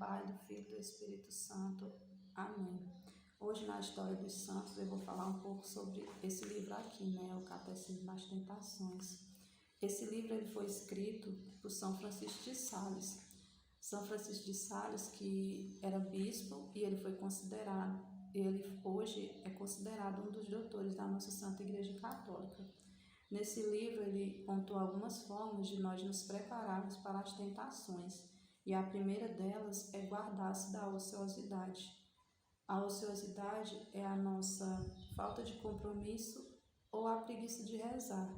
Pai, do Filho e do Espírito Santo. Amém. Hoje, na História dos Santos, eu vou falar um pouco sobre esse livro aqui, né? O Catecismo das Tentações. Esse livro ele foi escrito por São Francisco de Sales. São Francisco de Sales, que era bispo, e ele hoje é considerado um dos doutores da nossa Santa Igreja Católica. Nesse livro, ele contou algumas formas de nós nos prepararmos para as tentações, e a primeira delas é guardar-se da ociosidade. A ociosidade é a nossa falta de compromisso ou a preguiça de rezar.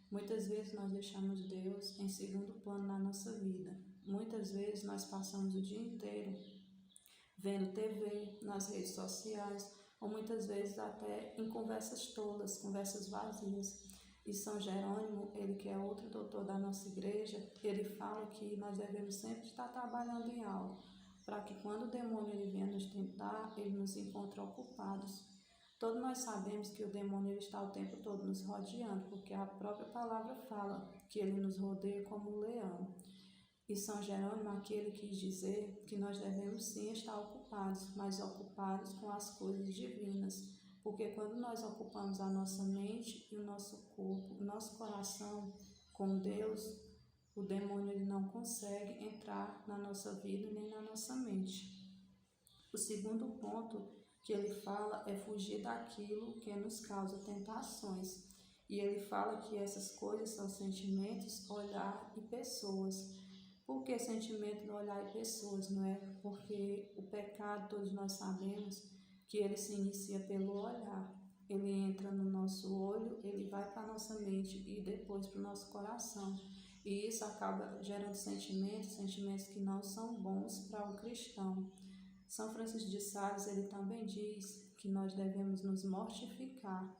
Muitas vezes nós deixamos Deus em segundo plano na nossa vida. Muitas vezes nós passamos o dia inteiro vendo TV, nas redes sociais, ou muitas vezes até em conversas tolas, conversas vazias. E São Jerônimo, ele que é outro doutor da nossa igreja, ele fala que nós devemos sempre estar trabalhando em algo, para que quando o demônio ele venha nos tentar, ele nos encontre ocupados. Todos nós sabemos que o demônio ele está o tempo todo nos rodeando, porque a própria palavra fala que ele nos rodeia como um leão. E São Jerônimo aqui ele quis dizer que nós devemos sim estar ocupados, mas ocupados com as coisas divinas. Porque quando nós ocupamos a nossa mente e o nosso corpo, o nosso coração com Deus, o demônio ele não consegue entrar na nossa vida nem na nossa mente. O segundo ponto que ele fala é fugir daquilo que nos causa tentações. E ele fala que essas coisas são sentimentos, olhar e pessoas. Por que sentimento, olhar e pessoas, não é? Porque o pecado, todos nós sabemos que ele se inicia pelo olhar. Ele entra no nosso olho, ele vai para a nossa mente e depois para o nosso coração. E isso acaba gerando sentimentos que não são bons para o cristão. São Francisco de Sales, ele também diz que nós devemos nos mortificar.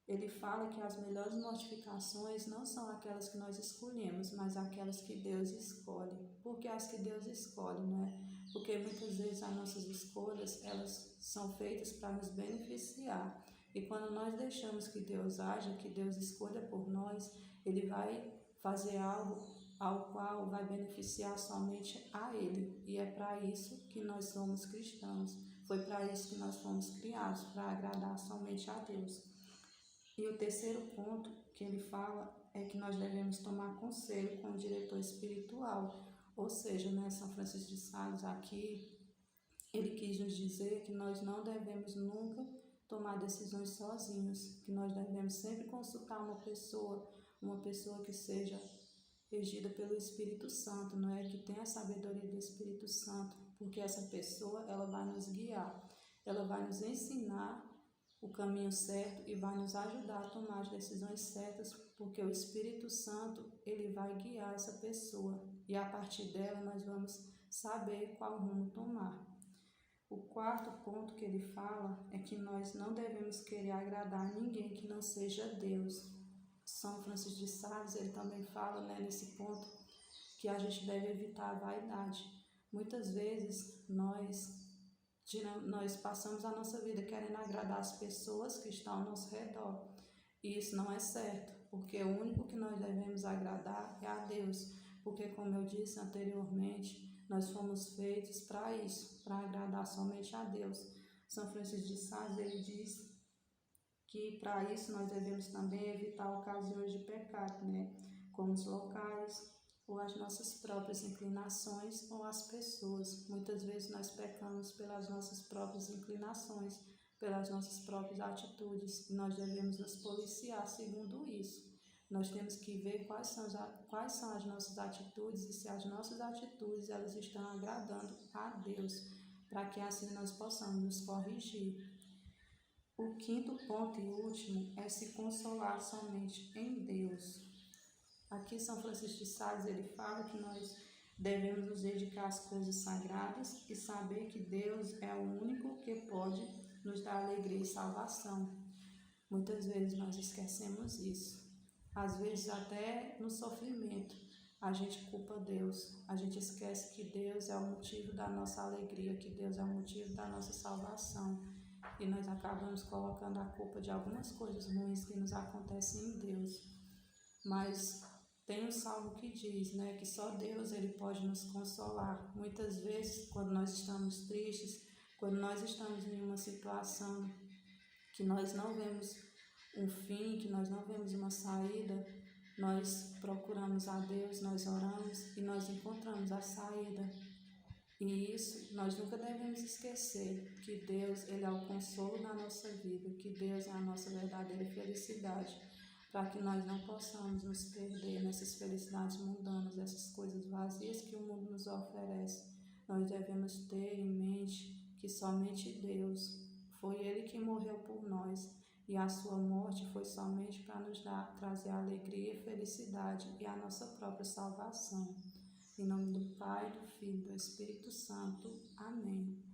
Ele fala que as melhores mortificações não são aquelas que nós escolhemos, mas aquelas que Deus escolhe. Por que as que Deus escolhe, não é? Porque muitas vezes as nossas escolhas, elas são feitas para nos beneficiar. E quando nós deixamos que Deus haja, que Deus escolha por nós, Ele vai fazer algo ao qual vai beneficiar somente a Ele. E é para isso que nós somos cristãos. Foi para isso que nós fomos criados, para agradar somente a Deus. E o terceiro ponto que ele fala é que nós devemos tomar conselho com o diretor espiritual. Ou seja, né, São Francisco de Sales aqui, ele quis nos dizer que nós não devemos nunca tomar decisões sozinhos, que nós devemos sempre consultar uma pessoa que seja regida pelo Espírito Santo, não é? Que tenha a sabedoria do Espírito Santo, porque essa pessoa ela vai nos guiar, ela vai nos ensinar o caminho certo e vai nos ajudar a tomar as decisões certas, porque o Espírito Santo ele vai guiar essa pessoa e a partir dela nós vamos saber qual rumo tomar. O quarto ponto que ele fala é que nós não devemos querer agradar ninguém que não seja Deus. São Francisco de Sales ele também fala, né, nesse ponto que a gente deve evitar a vaidade. Muitas vezes nós passamos a nossa vida querendo agradar as pessoas que estão ao nosso redor. E isso não é certo, porque o único que nós devemos agradar é a Deus. Porque, como eu disse anteriormente, nós fomos feitos para isso, para agradar somente a Deus. São Francisco de Sales, ele diz que para isso nós devemos também evitar ocasiões de pecado, né? Como os locais, ou as nossas próprias inclinações ou as pessoas. Muitas vezes nós pecamos pelas nossas próprias inclinações, pelas nossas próprias atitudes, e nós devemos nos policiar segundo isso. Nós temos que ver quais são as nossas atitudes e se as nossas atitudes elas estão agradando a Deus, para que assim nós possamos nos corrigir. O quinto ponto e último é se consolar somente em Deus. Aqui São Francisco de Sales ele fala que nós devemos nos dedicar às coisas sagradas e saber que Deus é o único que pode nos dar alegria e salvação. Muitas vezes nós esquecemos isso. Às vezes até no sofrimento a gente culpa Deus. A gente esquece que Deus é o motivo da nossa alegria, que Deus é o motivo da nossa salvação. E nós acabamos colocando a culpa de algumas coisas ruins que nos acontecem em Deus. Mas Tem um salmo que diz, né, que só Deus ele pode nos consolar. Muitas vezes, quando nós estamos tristes, quando nós estamos em uma situação que nós não vemos um fim, que nós não vemos uma saída, nós procuramos a Deus, nós oramos e nós encontramos a saída. E isso nós nunca devemos esquecer, que Deus ele é o consolo na nossa vida, que Deus é a nossa verdadeira felicidade, para que nós não possamos nos perder nessas felicidades mundanas, essas coisas vazias que o mundo nos oferece. Nós devemos ter em mente que somente Deus, foi Ele que morreu por nós, e a sua morte foi somente para nos trazer alegria, felicidade e a nossa própria salvação. Em nome do Pai, do Filho e do Espírito Santo. Amém.